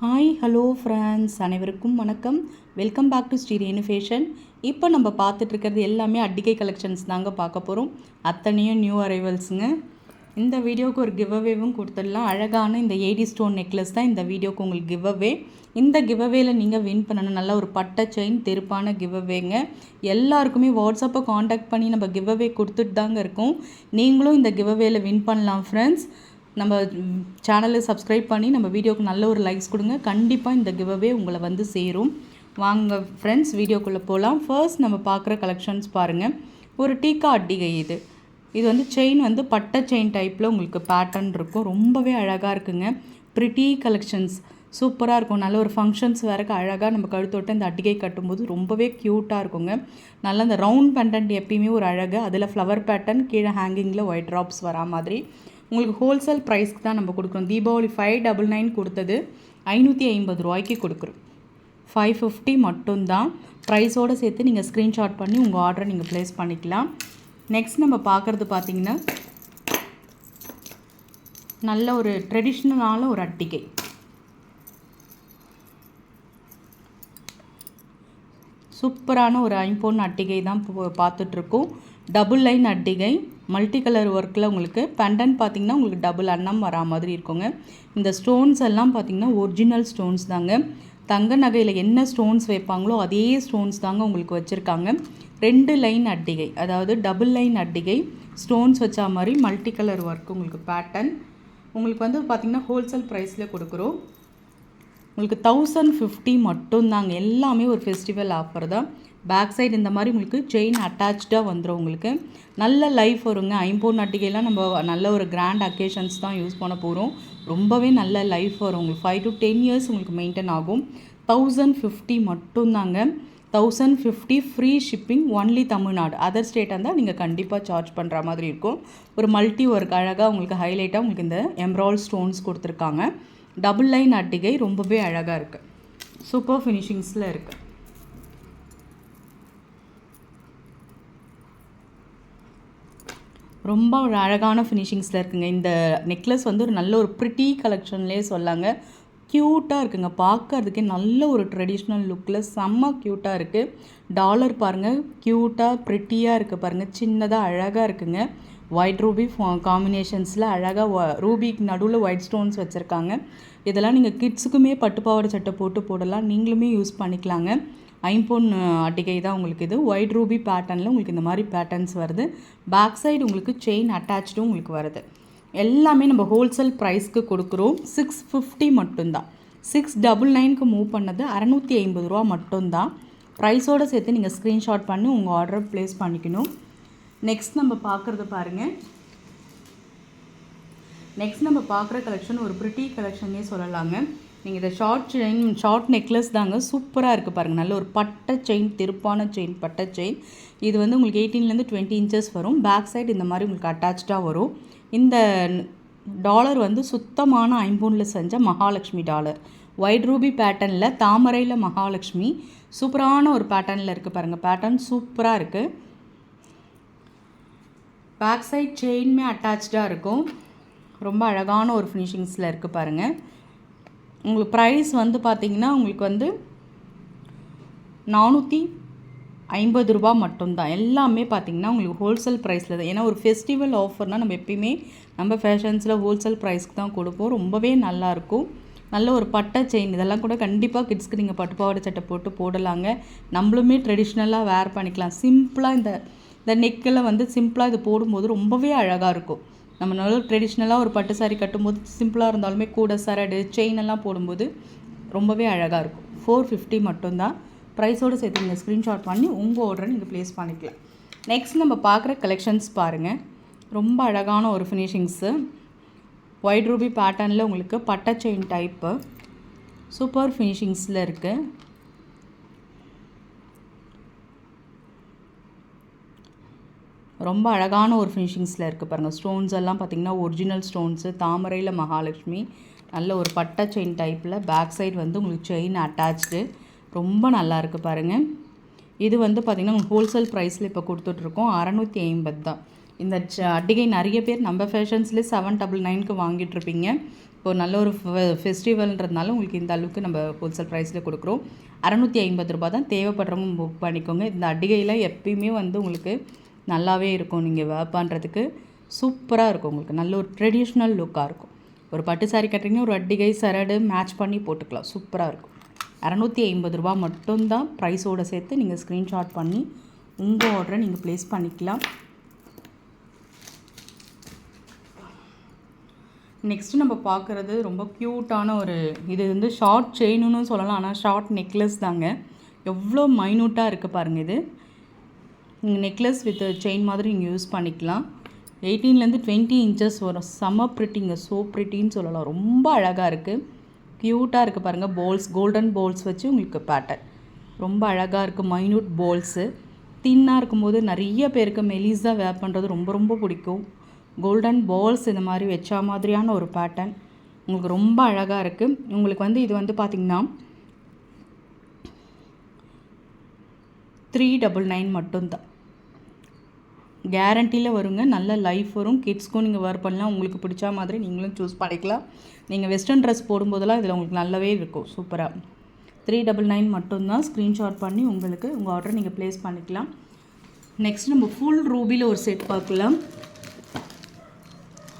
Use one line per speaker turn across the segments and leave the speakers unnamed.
Hi hello friends, அனைவருக்கும் வணக்கம். Welcome back to Sri Renu Fashion. இப்போ நம்ம பார்த்துட்ருக்கிறது எல்லாமே அட்டிகை கலெக்ஷன்ஸ் தாங்க பார்க்க போகிறோம். அத்தனையும் நியூ அரைவல்ஸுங்க. இந்த வீடியோவுக்கு ஒரு கிவ்அவேவும் கொடுத்துடலாம். அழகான இந்த ஏடி ஸ்டோன் நெக்லஸ் தான் இந்த வீடியோவுக்கு உங்களுக்கு கிவ்அவே. இந்த கிவ்அவேல நீங்கள் வின் பண்ணணும். நல்ல ஒரு பட்டை செயின் தெருப்பான கிவ்அவேங்க. எல்லாருக்குமே வாட்ஸ்அப்பை காண்டாக்ட் பண்ணி நம்ம கிவ்அவே கொடுத்துட்டு தாங்க இருக்கோம். நீங்களும் இந்த கிவ்அவேல வின் பண்ணலாம் ஃப்ரெண்ட்ஸ். நம்ம சேனலை சப்ஸ்கிரைப் பண்ணி நம்ம வீடியோவுக்கு நல்ல ஒரு லைக்ஸ் கொடுங்க. கண்டிப்பாக இந்த கிவ்அவே உங்களை வந்து சேரும். வாங்க ஃப்ரெண்ட்ஸ், வீடியோக்குள்ளே போகலாம். ஃபர்ஸ்ட் நம்ம பார்க்குற கலெக்ஷன்ஸ் பாருங்கள். ஒரு டீக்கா அட்டிகை இது வந்து செயின் வந்து பட்டை செயின் டைப்பில் உங்களுக்கு பேட்டர்ன் இருக்கும். ரொம்பவே அழகாக இருக்குங்க. ப்ரிட்டி கலெக்ஷன்ஸ் சூப்பராக இருக்கும். நல்ல ஒரு ஃபங்க்ஷன்ஸ் வேறுக்கு அழகாக நம்ம கழுத்தோட்ட இந்த அட்டிகை கட்டும்போது ரொம்பவே க்யூட்டாக இருக்குங்க. நல்ல அந்த ரவுண்ட் பெண்டன்ட் எப்பயுமே ஒரு அழகு. அதில் ஃப்ளவர் பேட்டர்ன், கீழே ஹேங்கிங்கில் ஒயிட் ட்ராப்ஸ் வரா மாதிரி உங்களுக்கு ஹோல்சேல் ப்ரைஸ்க்கு தான் நம்ம கொடுக்குறோம். தீபாவளி 599 கொடுத்தது 550 ரூபாய்க்கு கொடுக்குறோம். 550 மட்டும்தான். ப்ரைஸோடு சேர்த்து நீங்கள் ஸ்க்ரீன்ஷாட் பண்ணி உங்கள் ஆர்டரை நீங்கள் ப்ளேஸ் பண்ணிக்கலாம். நெக்ஸ்ட் நம்ம பார்க்குறது பார்த்திங்கன்னா நல்ல ஒரு ட்ரெடிஷ்னலான ஒரு அட்டிகை. சூப்பரான ஒரு ஐம்பொன் அட்டிகை தான் பார்த்துட்ருக்கோம். டபுள் லைன் அட்டிகை, மல்டி கலர் ஒர்க்கில் உங்களுக்கு பெண்டன்ட் பார்த்திங்கன்னா உங்களுக்கு டபுள் அன்னம் வரா மாதிரி இருக்குங்க. இந்த ஸ்டோன்ஸ் எல்லாம் பார்த்திங்கன்னா ஒரிஜினல் ஸ்டோன்ஸ் தாங்க. தங்க நகையில் என்ன ஸ்டோன்ஸ் வைப்பாங்களோ அதே ஸ்டோன்ஸ் தாங்க உங்களுக்கு வச்சுருக்காங்க. 2 லைன் அட்டிகை, அதாவது டபுள் லைன் அட்டிகை, ஸ்டோன்ஸ் வச்சா மாதிரி மல்டி கலர் ஒர்க் உங்களுக்கு பேட்டர்ன். உங்களுக்கு வந்து பார்த்திங்கன்னா ஹோல்சேல் ப்ரைஸில் கொடுக்குறோம். உங்களுக்கு 1050 மட்டும்தாங்க. எல்லாமே ஒரு ஃபெஸ்டிவல் ஆஃபர் தான். பேக் சைடு இந்த மாதிரி உங்களுக்கு செயின் அட்டாச்சாக வந்துடும். உங்களுக்கு நல்ல லைஃப் வருங்க. ஐம்பொன் அட்டிகைலாம் நம்ம நல்ல ஒரு கிராண்ட் அக்கேஷன்ஸ் தான் யூஸ் பண்ண போகிறோம். ரொம்பவே நல்ல லைஃப் வரும் உங்களுக்கு. 5 to 10 years உங்களுக்கு மெயின்டைன் ஆகும். 1050 மட்டும்தாங்க. 1050 free shipping, only Tamil Nadu. Other ஸ்டேட்டாக இருந்தால் நீங்கள் கண்டிப்பாக சார்ஜ் பண்ணுற மாதிரி இருக்கும். ஒரு மல்டி ஒர்க் அழகாக உங்களுக்கு ஹைலைட்டாக உங்களுக்கு இந்த எம்ராய்ட் ஸ்டோன்ஸ் கொடுத்துருக்காங்க. டபுள் லைன் அட்டிகை ரொம்பவே அழகாக இருக்குது. சூப்பர் ஃபினிஷிங்ஸில் இருக்குது. ரொம்ப ஒரு அழகான ஃபினிஷிங்ஸில் இருக்குங்க. இந்த நெக்லஸ் வந்து ஒரு நல்ல ஒரு ப்ரிட்டி கலெக்ஷன்லேயே சொல்லாங்க. க்யூட்டாக இருக்குங்க. பார்க்கறதுக்கே நல்ல ஒரு ட்ரெடிஷ்னல் லுக்கில் செம்ம க்யூட்டாக இருக்குது. டாலர் பாருங்கள், க்யூட்டாக ப்ரிட்டியாக இருக்குது பாருங்கள். சின்னதாக அழகாக இருக்குங்க. ஒயிட் ரூபி காம்பினேஷன்ஸில் அழகாக ரூபிக்கு நடுவில் ஒயிட் ஸ்டோன்ஸ் வச்சுருக்காங்க. இதெல்லாம் நீங்கள் கிட்ஸுக்குமே பட்டுப்பாவாடை சட்டை போட்டு போடலாம். நீங்களுமே யூஸ் பண்ணிக்கலாங்க. ஐம்பொன் அட்டிகை தான் உங்களுக்கு இது. ஒயிட் ரூபி பேட்டர்னில் உங்களுக்கு இந்த மாதிரி பேட்டர்ன்ஸ் வருது. பேக் சைடு உங்களுக்கு செயின் அட்டாச்சும் உங்களுக்கு வருது. எல்லாமே நம்ம ஹோல்சேல் ப்ரைஸ்க்கு கொடுக்குறோம். 650 மட்டும்தான். 699க்கு மூவ் பண்ணது 650 ரூபா மட்டும்தான். ப்ரைஸோடு சேர்த்து நீங்கள் ஸ்க்ரீன்ஷாட் பண்ணி உங்கள் ஆர்டரை ப்ளேஸ் பண்ணிக்கணும். நெக்ஸ்ட் நம்ம பார்க்குறது பாருங்கள். நெக்ஸ்ட் நம்ம பார்க்குற கலெக்ஷன் ஒரு ப்ரிட்டி கலெக்ஷனே சொல்லலாங்க. நீங்கள் இதை ஷார்ட் நெக்லஸ் தாங்க. சூப்பராக இருக்குது பாருங்கள். நல்ல ஒரு பட்டை செயின், தெருப்பான செயின், பட்டை செயின். இது வந்து உங்களுக்கு 18 to 20 inches வரும். பேக் சைடு இந்த மாதிரி உங்களுக்கு அட்டாச்சாக வரும். இந்த டாலர் வந்து சுத்தமான ஐம்பொன்னில் செஞ்ச மகாலட்சுமி டாலர். ஒயிட் ரூபி பேட்டர்னில் தாமரையில் மகாலட்சுமி சூப்பரான ஒரு பேட்டர்னில் இருக்குது பாருங்கள். பேட்டர்ன் சூப்பராக இருக்குது. பேக் சைட் செயின்மே அட்டாச்சாக இருக்கும். ரொம்ப அழகான ஒரு ஃபினிஷிங்ஸில் இருக்குது பாருங்கள். உங்களுக்கு ப்ரைஸ் வந்து பார்த்திங்கன்னா உங்களுக்கு வந்து 450 ரூபா மட்டும்தான். எல்லாமே பார்த்திங்கன்னா உங்களுக்கு ஹோல்சேல் ப்ரைஸில் தான். ஏன்னா ஒரு ஃபெஸ்டிவல் ஆஃபர்னால் நம்ம எப்பயுமே நம்ம ஃபேஷன்ஸில் ஹோல்சேல் ப்ரைஸ்க்கு தான் கொடுப்போம். ரொம்பவே நல்லாயிருக்கும். நல்ல ஒரு பட்டை செயின், இதெல்லாம் கூட கண்டிப்பாக கிட்ஸ்க்கு நீங்கள் பட்டுப்பாவாடை சட்டை போட்டு போடலாங்க. நம்மளுமே ட்ரெடிஷ்னலாக வேர் பண்ணிக்கலாம். சிம்பிளாக இந்த நெக்கில் வந்து சிம்பிளாக இது போடும்போது ரொம்பவே அழகாக இருக்கும். நம்ம நல்ல ட்ரெடிஷ்னலாக ஒரு பட்டு சாரி கட்டும்போது சிம்பிளாக இருந்தாலுமே கூட சரடு செயின் எல்லாம் போடும்போது ரொம்பவே அழகாக இருக்கும். 450 மட்டும்தான். ப்ரைஸோடு சேர்த்து நீங்கள் ஸ்க்ரீன்ஷாட் பண்ணி உங்கள் ஆர்டரை நீங்கள் ப்ளேஸ் பண்ணிக்கலாம். நெக்ஸ்ட் நம்ம பார்க்குற கலெக்ஷன்ஸ் பாருங்கள். ரொம்ப அழகான ஒரு ஃபினிஷிங்ஸு. ஒயிட் ரூபி பேட்டர்னில் உங்களுக்கு பட்டை செயின் டைப்பு சூப்பர் ஃபினிஷிங்ஸில் இருக்குது. ரொம்ப அழகான ஒரு ஃபினிஷிங்ஸில் இருக்குது பாருங்கள். ஸ்டோன்ஸ் எல்லாம் பார்த்திங்கன்னா ஒரிஜினல் ஸ்டோன்ஸு. தாமரையில் மகாலட்சுமி, நல்ல ஒரு பட்டை செயின் டைப்பில். பேக் சைடு வந்து உங்களுக்கு செயின் அட்டாச்சு. ரொம்ப நல்லா இருக்குது பாருங்கள். இது வந்து பார்த்திங்கன்னா உங்களுக்கு ஹோல்சேல் ப்ரைஸில் இப்போ கொடுத்துட்ருக்கோம். 650 தான். இந்த அட்டிகை நிறைய பேர் நம்ம ஃபேஷன்ஸ்லேயே 799க்கு வாங்கிட்டுருப்பீங்க. இப்போது நல்ல ஒரு ஃபெஸ்டிவல்ன்றதுனால உங்களுக்கு இந்த அளவுக்கு நம்ம ஹோல்சேல் ப்ரைஸில் கொடுக்குறோம். 650 தான். தேவைப்படுறவங்க புக் பண்ணிக்கோங்க. இந்த அட்டிகையில் எப்பயுமே வந்து உங்களுக்கு நல்லாவே இருக்கும். நீங்கள் வேர் பண்ணுறதுக்கு சூப்பராக இருக்கும். உங்களுக்கு நல்ல ஒரு ட்ரெடிஷ்னல் லுக்காக இருக்கும். ஒரு பட்டு சாரி கட்டுறீங்கன்னா ஒரு அட்டிகை சரடு மேட்ச் பண்ணி போட்டுக்கலாம். சூப்பராக இருக்கும். 650 மட்டும்தான் ப்ரைஸோடு சேர்த்து. நீங்கள் ஸ்க்ரீன்ஷாட் பண்ணி உங்கள் ஆர்டரை நீங்கள் ப்ளேஸ் பண்ணிக்கலாம். நெக்ஸ்ட்டு நம்ம பார்க்குறது ரொம்ப க்யூட்டான ஒரு இது வந்து ஷார்ட் செயின்னு சொல்லலாம். ஆனால் ஷார்ட் நெக்லஸ் தாங்க. எவ்வளோ மைன்யூட்டாக இருக்குது பாருங்கள். இது நீங்கள் நெக்லஸ் வித் செயின் மாதிரி நீங்கள் யூஸ் பண்ணிக்கலாம். 18லேருந்து 20 இன்ச்சஸ் வரும். செம்ம ப்ரிட்டிங்க, ஸோ ப்ரிட்டின்னு சொல்லலாம். ரொம்ப அழகாக இருக்குது, க்யூட்டாக இருக்குது பாருங்கள். போல்ஸ், கோல்டன் போல்ஸ் வச்சு உங்களுக்கு பேட்டர்ன் ரொம்ப அழகாக இருக்குது. மைன்யூட் போல்ஸு தின்னாக இருக்கும்போது நிறைய பேருக்கு மெலிஸாக வேர் பண்ணுறது ரொம்ப ரொம்ப பிடிக்கும். கோல்டன் பால்ஸ் இந்த மாதிரி வச்சா மாதிரியான ஒரு பேட்டர்ன் உங்களுக்கு ரொம்ப அழகாக இருக்குது. உங்களுக்கு வந்து இது வந்து பார்த்திங்கன்னா 399 மட்டும்தான். கேரண்டியில் வருங்க. நல்ல லைஃப் வரும். கிட்ஸ்க்கும் நீங்கள் வேர் பண்ணலாம். உங்களுக்கு பிடிச்ச மாதிரி நீங்களும் சூஸ் பண்ணிக்கலாம். நீங்கள் வெஸ்டர்ன் ட்ரெஸ் போடும்போதெல்லாம் இதில் உங்களுக்கு நல்லாவே இருக்கும். சூப்பராக 399 மட்டும்தான். ஸ்க்ரீன்ஷாட் பண்ணி உங்களுக்கு உங்கள் ஆர்டரை நீங்கள் ப்ளேஸ் பண்ணிக்கலாம். நெக்ஸ்ட் நம்ம ஃபுல் ரூபியில் ஒரு செட் பார்க்கலாம்.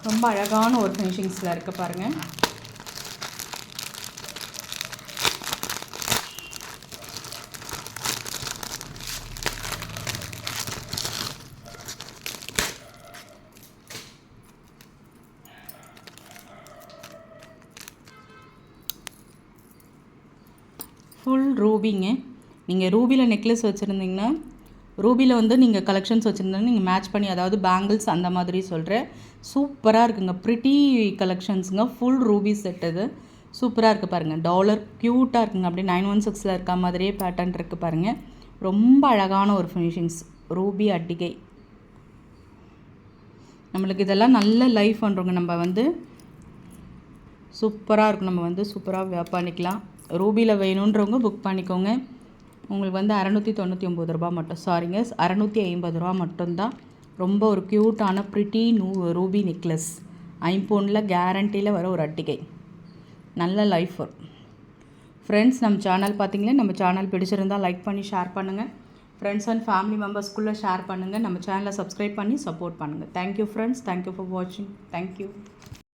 ரொம்ப அழகான ஒரு ஃபினிஷிங்ஸில் இருக்க பாருங்கள். ஃபுல் ரூபிங்க. நீங்கள் ரூபியில் நெக்லஸ் வச்சுருந்தீங்கன்னா, ரூபியில் வந்து நீங்கள் கலெக்ஷன்ஸ் வச்சுருந்தீங்கன்னா நீங்கள் மேட்ச் பண்ணி, அதாவது பேங்கிள்ஸ் அந்த மாதிரி சொல்கிறேன். சூப்பராக இருக்குங்க. ப்ரிட்டி கலெக்ஷன்ஸுங்க. ஃபுல் ரூபி செட் இது. சூப்பராக இருக்குது பாருங்கள். டாலர் க்யூட்டாக இருக்குங்க. அப்படியே 916ல் இருக்க மாதிரியே பேட்டர்ன் இருக்குது பாருங்கள். ரொம்ப அழகான ஒரு ஃபினிஷிங்ஸ். ரூபி அட்டிகை நம்மளுக்கு இதெல்லாம் நல்ல லைஃப் பண்ணுறோங்க. நம்ம வந்து சூப்பராக இருக்கும். நம்ம வந்து சூப்பராக வேர் பண்ணிக்கலாம். ரூபியில் வேணுன்றவங்க புக் பண்ணிக்கோங்க. உங்களுக்கு வந்து 699 மட்டும், சாரிங்க 650 மட்டும்தான். ரொம்ப ஒரு க்யூட்டான ப்ரிட்டி ரூபி நெக்லஸ். ஐம்பொனில் கேரண்டியில் வர ஒரு அட்டிகை. நல்ல லைஃப் வரும். ஃப்ரெண்ட்ஸ், நம்ம சேனல் பார்த்தீங்கன்னா நம்ம சேனல் பிடிச்சிருந்தால் லைக் பண்ணி ஷேர் பண்ணுங்கள். ஃப்ரெண்ட்ஸ் அண்ட் ஃபேமிலி மெம்பர்ஸ்குள்ளே ஷேர் பண்ணுங்கள். நம்ம சேனலை சப்ஸ்கிரைப் பண்ணி சப்போர்ட் பண்ணுங்கள். Thank you friends. தேங்க்யூ ஃபார் வாட்சிங். தேங்க்யூ.